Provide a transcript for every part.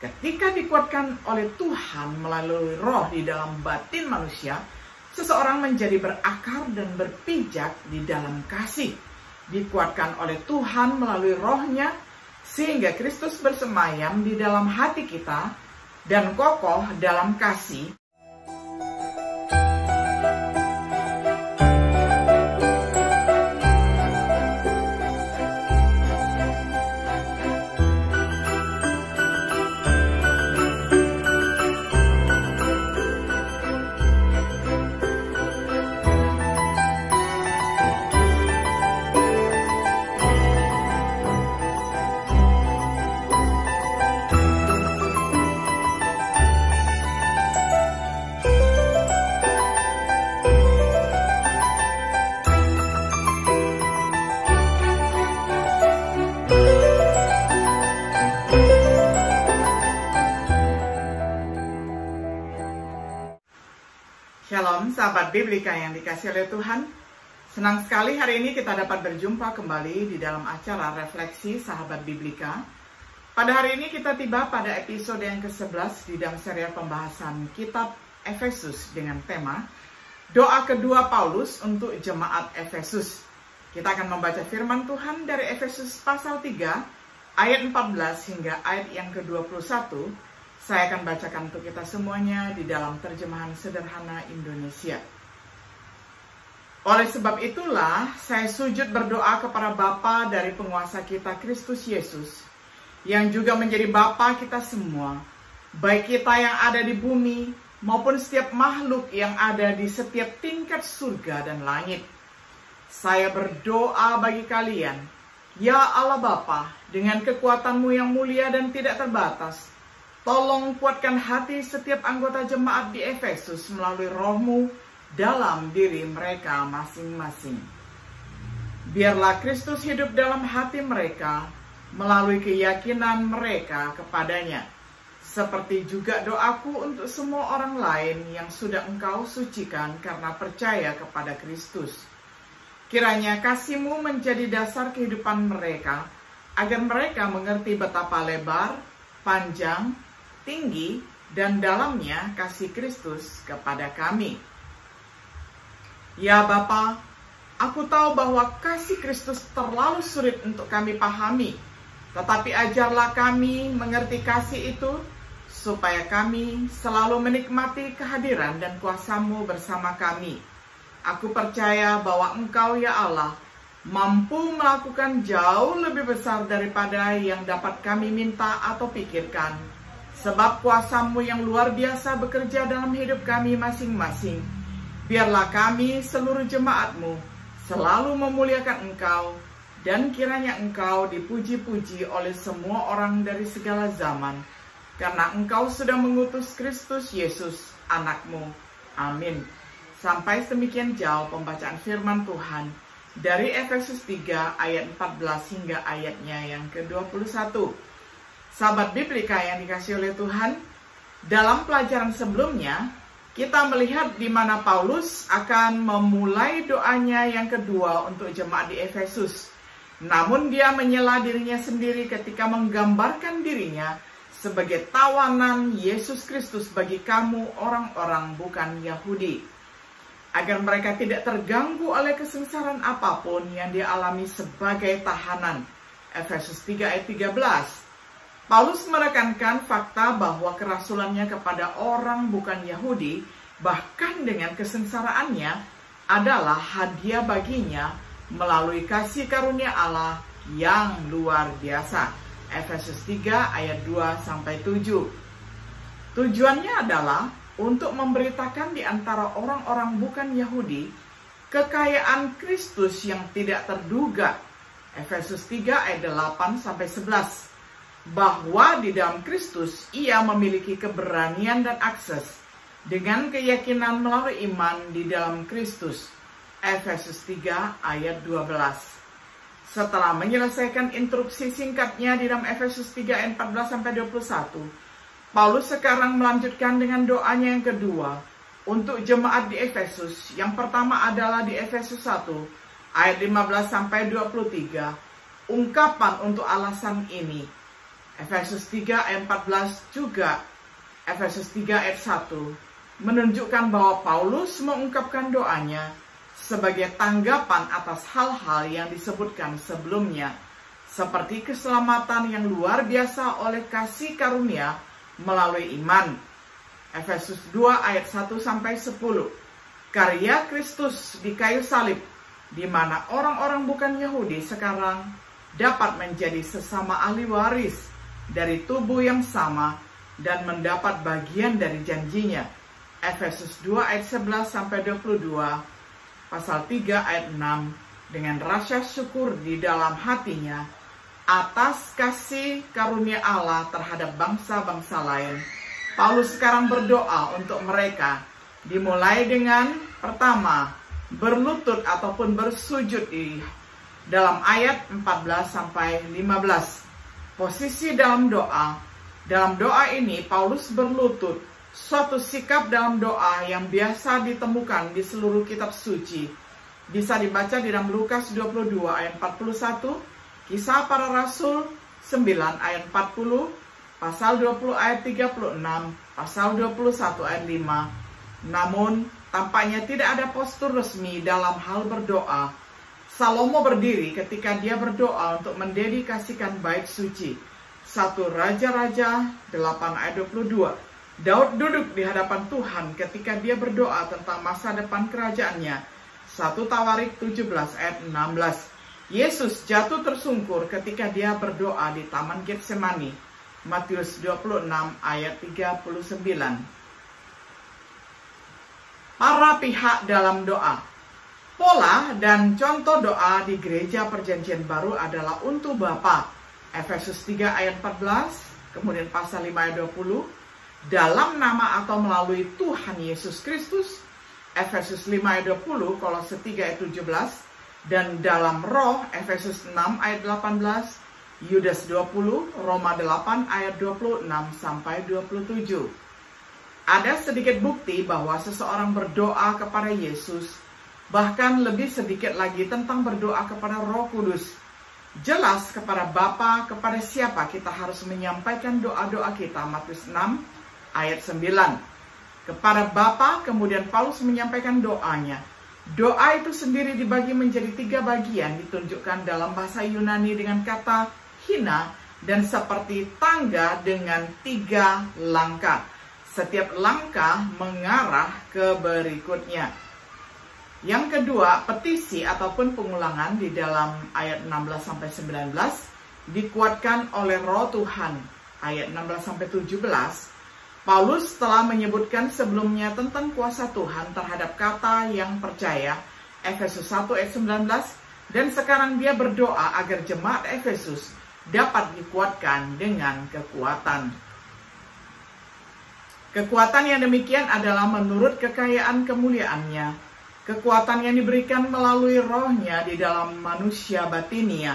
Ketika dikuatkan oleh Tuhan melalui roh di dalam batin manusia, seseorang menjadi berakar dan berpijak di dalam kasih. Dikuatkan oleh Tuhan melalui rohnya, sehingga Kristus bersemayam di dalam hati kita dan kokoh dalam kasih. Shalom sahabat Biblika yang dikasihi oleh Tuhan. Senang sekali hari ini kita dapat berjumpa kembali di dalam acara Refleksi Sahabat Biblika. Pada hari ini kita tiba pada episode yang ke-11 di dalam serial pembahasan kitab Efesus dengan tema Doa kedua Paulus untuk Jemaat Efesus. Kita akan membaca firman Tuhan dari Efesus pasal 3 ayat 14 hingga ayat yang ke-21. Saya akan bacakan untuk kita semuanya di dalam terjemahan sederhana Indonesia. Oleh sebab itulah, saya sujud berdoa kepada Bapa dari penguasa kita Kristus Yesus, yang juga menjadi Bapa kita semua, baik kita yang ada di bumi maupun setiap makhluk yang ada di setiap tingkat surga dan langit. Saya berdoa bagi kalian, ya Allah Bapa, dengan kekuatan-Mu yang mulia dan tidak terbatas. Tolong kuatkan hati setiap anggota jemaat di Efesus melalui roh-Mu dalam diri mereka masing-masing. Biarlah Kristus hidup dalam hati mereka melalui keyakinan mereka kepadanya. Seperti juga doaku untuk semua orang lain yang sudah Engkau sucikan karena percaya kepada Kristus. Kiranya kasih-Mu menjadi dasar kehidupan mereka, agar mereka mengerti betapa lebar, panjang, tinggi, dan dalamnya kasih Kristus kepada kami. Ya Bapa, aku tahu bahwa kasih Kristus terlalu sulit untuk kami pahami, tetapi ajarlah kami mengerti kasih itu, supaya kami selalu menikmati kehadiran dan kuasa-Mu bersama kami. Aku percaya bahwa Engkau ya Allah, mampu melakukan jauh lebih besar daripada yang dapat kami minta atau pikirkan. Sebab kuasa-Mu yang luar biasa bekerja dalam hidup kami masing-masing. Biarlah kami seluruh jemaat-Mu selalu memuliakan Engkau, dan kiranya Engkau dipuji-puji oleh semua orang dari segala zaman, karena Engkau sudah mengutus Kristus Yesus, anak-Mu. Amin. Sampai sedemikian jauh pembacaan firman Tuhan dari Efesus 3 ayat 14 hingga ayatnya yang ke-21. Sahabat Biblika yang dikasihi oleh Tuhan, dalam pelajaran sebelumnya, kita melihat di mana Paulus akan memulai doanya yang kedua untuk jemaat di Efesus. Namun dia menyela dirinya sendiri ketika menggambarkan dirinya sebagai tawanan Yesus Kristus bagi kamu orang-orang bukan Yahudi. Agar mereka tidak terganggu oleh kesengsaraan apapun yang dia alami sebagai tahanan. Efesus 3 ayat 13. Paulus menekankan fakta bahwa kerasulannya kepada orang bukan Yahudi, bahkan dengan kesengsaraannya, adalah hadiah baginya melalui kasih karunia Allah yang luar biasa. Efesus 3 ayat 2-7. Tujuannya adalah untuk memberitakan di antara orang-orang bukan Yahudi kekayaan Kristus yang tidak terduga. Efesus 3 ayat 8-11. Bahwa di dalam Kristus ia memiliki keberanian dan akses dengan keyakinan melalui iman di dalam Kristus. Efesus 3 ayat 12. Setelah menyelesaikan instruksi singkatnya di dalam Efesus 3 ayat 14-21, Paulus sekarang melanjutkan dengan doanya yang kedua untuk jemaat di Efesus. Yang pertama adalah di Efesus 1 ayat 15-23. Ungkapan untuk alasan ini. Efesus 3 ayat 14 juga Efesus 3 ayat 1 menunjukkan bahwa Paulus mengungkapkan doanya sebagai tanggapan atas hal-hal yang disebutkan sebelumnya, seperti keselamatan yang luar biasa oleh kasih karunia melalui iman. Efesus 2 ayat 1-10. Karya Kristus di kayu salib, di mana orang-orang bukan Yahudi sekarang dapat menjadi sesama ahli waris dari tubuh yang sama dan mendapat bagian dari janjinya. Efesus 2 ayat 11-22, pasal 3 ayat 6, dengan rasa syukur di dalam hatinya atas kasih karunia Allah terhadap bangsa-bangsa lain. Paulus sekarang berdoa untuk mereka, dimulai dengan pertama, berlutut ataupun bersujud di dalam ayat 14-15. Posisi dalam doa ini Paulus berlutut, suatu sikap dalam doa yang biasa ditemukan di seluruh kitab suci. Bisa dibaca di dalam Lukas 22 ayat 41, Kisah Para Rasul 9 ayat 40, pasal 20 ayat 36, pasal 21 ayat 5. Namun, tampaknya tidak ada postur resmi dalam hal berdoa. Salomo berdiri ketika dia berdoa untuk mendedikasikan bait suci. 1 Raja-Raja 8 ayat 22. Daud duduk di hadapan Tuhan ketika dia berdoa tentang masa depan kerajaannya. 1 Tawarik 17 ayat 16. Yesus jatuh tersungkur ketika dia berdoa di Taman Getsemani. Matius 26 ayat 39. Para pihak dalam doa. Pola dan contoh doa di gereja perjanjian baru adalah untuk Bapa. Efesus 3 ayat 14, kemudian pasal 5 ayat 20. Dalam nama atau melalui Tuhan Yesus Kristus. Efesus 5 ayat 20, Kolose 3 ayat 17. Dan dalam roh, Efesus 6 ayat 18. Yudas 20, Roma 8 ayat 26-27. Ada sedikit bukti bahwa seseorang berdoa kepada Yesus, bahkan lebih sedikit lagi tentang berdoa kepada Roh Kudus. Jelas kepada Bapa, kepada siapa kita harus menyampaikan doa-doa kita. Matius 6 ayat 9. Kepada Bapa, kemudian Paulus menyampaikan doanya. Doa itu sendiri dibagi menjadi 3 bagian, ditunjukkan dalam bahasa Yunani dengan kata hina dan seperti tangga dengan 3 langkah. Setiap langkah mengarah ke berikutnya. Yang kedua, petisi ataupun pengulangan di dalam ayat 16-19 dikuatkan oleh Roh Tuhan. Ayat 16-17, Paulus telah menyebutkan sebelumnya tentang kuasa Tuhan terhadap kata yang percaya. Efesus 1 ayat 19, dan sekarang dia berdoa agar jemaat Efesus dapat dikuatkan dengan kekuatan. Kekuatan yang demikian adalah menurut kekayaan kemuliaannya. Kekuatan yang diberikan melalui rohnya di dalam manusia batinia.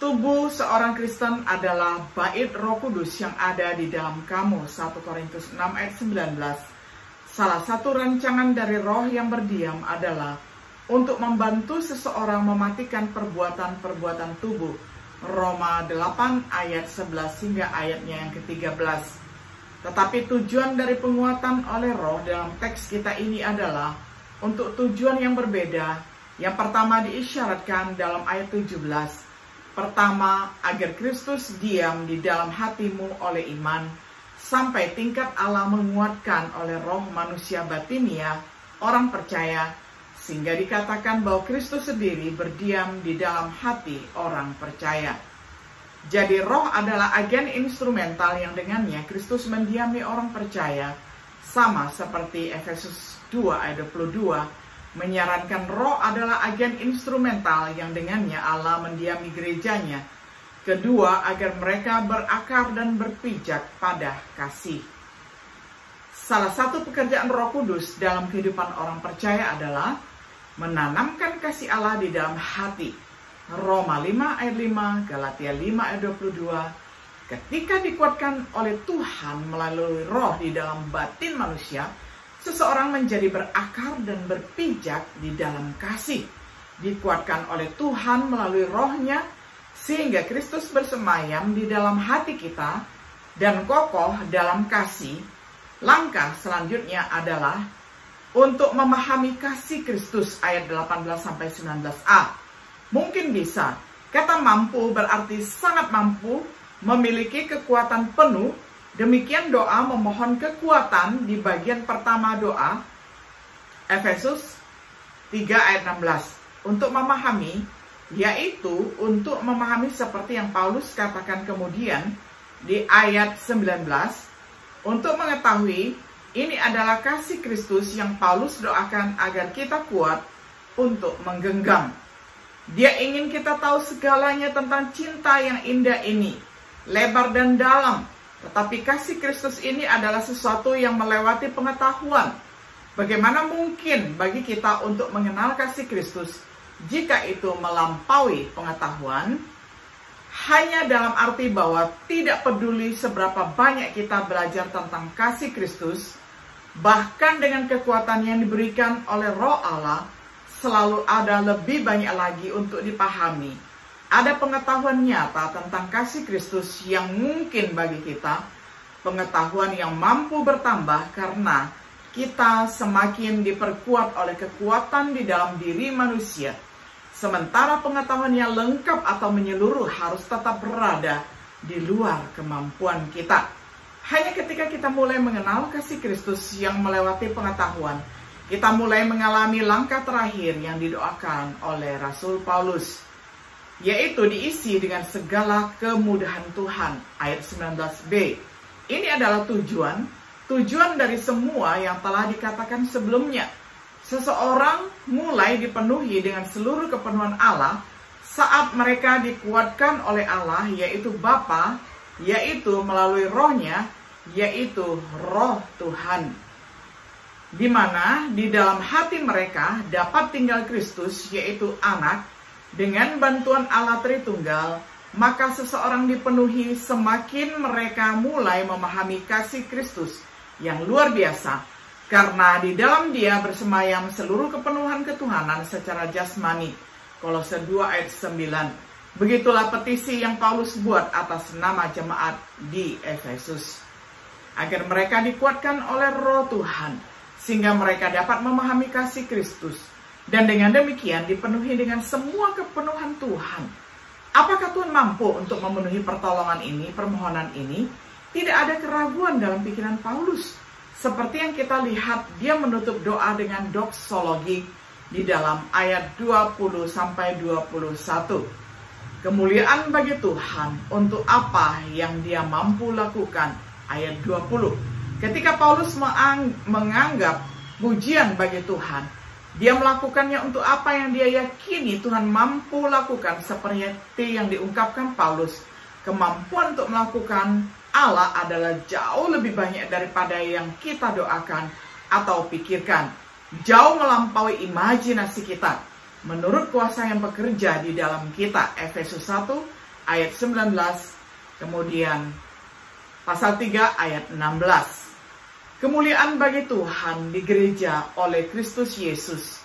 Tubuh seorang Kristen adalah bait Roh Kudus yang ada di dalam kamu. 1 Korintus 6 ayat 19. Salah satu rancangan dari roh yang berdiam adalah untuk membantu seseorang mematikan perbuatan-perbuatan tubuh. Roma 8 ayat 11 hingga ayatnya yang ke-13. Tetapi tujuan dari penguatan oleh roh dalam teks kita ini adalah untuk tujuan yang berbeda. Yang pertama diisyaratkan dalam ayat 17. Pertama, agar Kristus diam di dalam hatimu oleh iman, sampai tingkat Allah menguatkan oleh roh manusia batinia, orang percaya, sehingga dikatakan bahwa Kristus sendiri berdiam di dalam hati orang percaya. Jadi roh adalah agen instrumental yang dengannya Kristus mendiami orang percaya. Sama seperti Efesus 2 ayat 22, menyarankan roh adalah agen instrumental yang dengannya Allah mendiami gerejanya. Kedua, agar mereka berakar dan berpijak pada kasih. Salah satu pekerjaan Roh Kudus dalam kehidupan orang percaya adalah menanamkan kasih Allah di dalam hati. Roma 5 ayat 5, Galatia 5 ayat 22. Ketika dikuatkan oleh Tuhan melalui roh di dalam batin manusia, seseorang menjadi berakar dan berpijak di dalam kasih. Dikuatkan oleh Tuhan melalui rohnya, sehingga Kristus bersemayam di dalam hati kita dan kokoh dalam kasih. Langkah selanjutnya adalah untuk memahami kasih Kristus ayat 18-19a. Mungkin bisa. Kata mampu berarti sangat mampu, memiliki kekuatan penuh. Demikian doa memohon kekuatan di bagian pertama doa, Efesus 3 ayat 16. Untuk memahami, yaitu untuk memahami seperti yang Paulus katakan kemudian di ayat 19. Untuk mengetahui, ini adalah kasih Kristus yang Paulus doakan agar kita kuat untuk menggenggam. Dia ingin kita tahu segalanya tentang cinta yang indah ini, lebar dan dalam. Tetapi kasih Kristus ini adalah sesuatu yang melewati pengetahuan. Bagaimana mungkin bagi kita untuk mengenal kasih Kristus jika itu melampaui pengetahuan? Hanya dalam arti bahwa tidak peduli seberapa banyak kita belajar tentang kasih Kristus, bahkan dengan kekuatan yang diberikan oleh Roh Allah, selalu ada lebih banyak lagi untuk dipahami. Ada pengetahuan nyata tentang kasih Kristus yang mungkin bagi kita, pengetahuan yang mampu bertambah karena kita semakin diperkuat oleh kekuatan di dalam diri manusia. Sementara pengetahuan yang lengkap atau menyeluruh harus tetap berada di luar kemampuan kita. Hanya ketika kita mulai mengenal kasih Kristus yang melewati pengetahuan, kita mulai mengalami langkah terakhir yang didoakan oleh Rasul Paulus, yaitu diisi dengan segala kemudahan Tuhan, ayat 19b. Ini adalah tujuan dari semua yang telah dikatakan sebelumnya. Seseorang mulai dipenuhi dengan seluruh kepenuhan Allah saat mereka dikuatkan oleh Allah, yaitu Bapa, yaitu melalui Roh-Nya, yaitu Roh Tuhan, di mana di dalam hati mereka dapat tinggal Kristus, yaitu Anak. Dengan bantuan Allah Tritunggal, maka seseorang dipenuhi semakin mereka mulai memahami kasih Kristus yang luar biasa, karena di dalam Dia bersemayam seluruh kepenuhan ketuhanan secara jasmani. Kolose 2 ayat 9. Begitulah petisi yang Paulus buat atas nama jemaat di Efesus, agar mereka dikuatkan oleh Roh Tuhan, sehingga mereka dapat memahami kasih Kristus, dan dengan demikian dipenuhi dengan semua kepenuhan Tuhan. Apakah Tuhan mampu untuk memenuhi pertolongan ini, permohonan ini? Tidak ada keraguan dalam pikiran Paulus. Seperti yang kita lihat, dia menutup doa dengan doksologi di dalam ayat 20-21. Kemuliaan bagi Tuhan untuk apa yang Dia mampu lakukan, ayat 20. Ketika Paulus menganggap pujian bagi Tuhan, dia melakukannya untuk apa yang dia yakini Tuhan mampu lakukan, seperti yang diungkapkan Paulus. Kemampuan untuk melakukan Allah adalah jauh lebih banyak daripada yang kita doakan atau pikirkan. Jauh melampaui imajinasi kita, menurut kuasa yang bekerja di dalam kita. Efesus 1 ayat 19, kemudian pasal 3 ayat 16. Kemuliaan bagi Tuhan di gereja oleh Kristus Yesus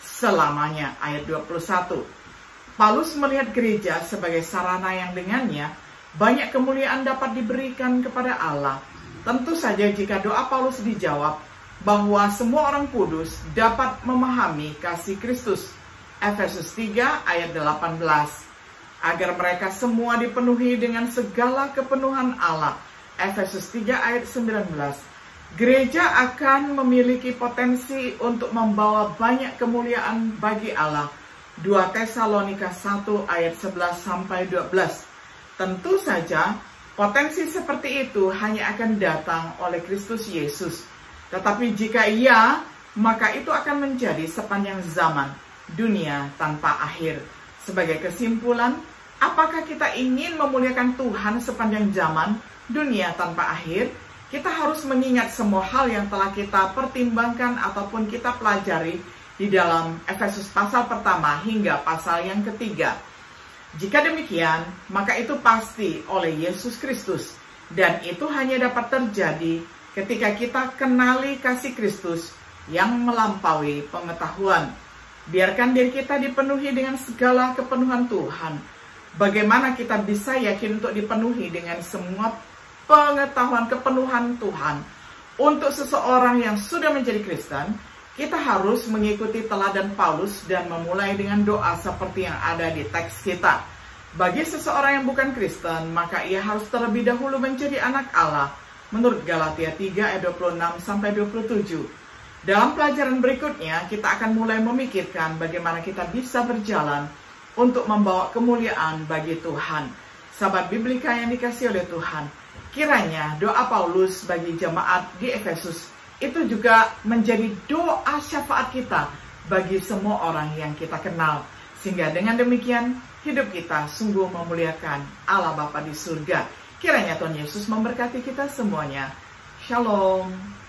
selamanya, ayat 21. Paulus melihat gereja sebagai sarana yang dengannya banyak kemuliaan dapat diberikan kepada Allah. Tentu saja jika doa Paulus dijawab, bahwa semua orang kudus dapat memahami kasih Kristus. Efesus 3 ayat 18. Agar mereka semua dipenuhi dengan segala kepenuhan Allah. Efesus 3 ayat 19. Gereja akan memiliki potensi untuk membawa banyak kemuliaan bagi Allah. 2 Tesalonika 1 ayat 11-12. Tentu saja potensi seperti itu hanya akan datang oleh Kristus Yesus. Tetapi jika iya, maka itu akan menjadi sepanjang zaman, dunia tanpa akhir. Sebagai kesimpulan, apakah kita ingin memuliakan Tuhan sepanjang zaman, dunia tanpa akhir? Kita harus mengingat semua hal yang telah kita pertimbangkan ataupun kita pelajari di dalam Efesus pasal pertama hingga pasal yang ketiga. Jika demikian, maka itu pasti oleh Yesus Kristus, dan itu hanya dapat terjadi ketika kita kenali kasih Kristus yang melampaui pengetahuan. Biarkan diri kita dipenuhi dengan segala kepenuhan Tuhan. bagaimana kita bisa yakin untuk dipenuhi dengan semua pengetahuan kepenuhan Tuhan. Untuk seseorang yang sudah menjadi Kristen, kita harus mengikuti teladan Paulus dan memulai dengan doa seperti yang ada di teks kita. Bagi seseorang yang bukan Kristen, maka ia harus terlebih dahulu menjadi anak Allah, menurut Galatia 3 ayat 26-27. Dalam pelajaran berikutnya, kita akan mulai memikirkan bagaimana kita bisa berjalan untuk membawa kemuliaan bagi Tuhan. Sahabat Biblika yang dikasihi oleh Tuhan, kiranya doa Paulus bagi jemaat di Efesus itu juga menjadi doa syafaat kita bagi semua orang yang kita kenal. Sehingga dengan demikian, hidup kita sungguh memuliakan Allah Bapa di surga. Kiranya Tuhan Yesus memberkati kita semuanya. Shalom.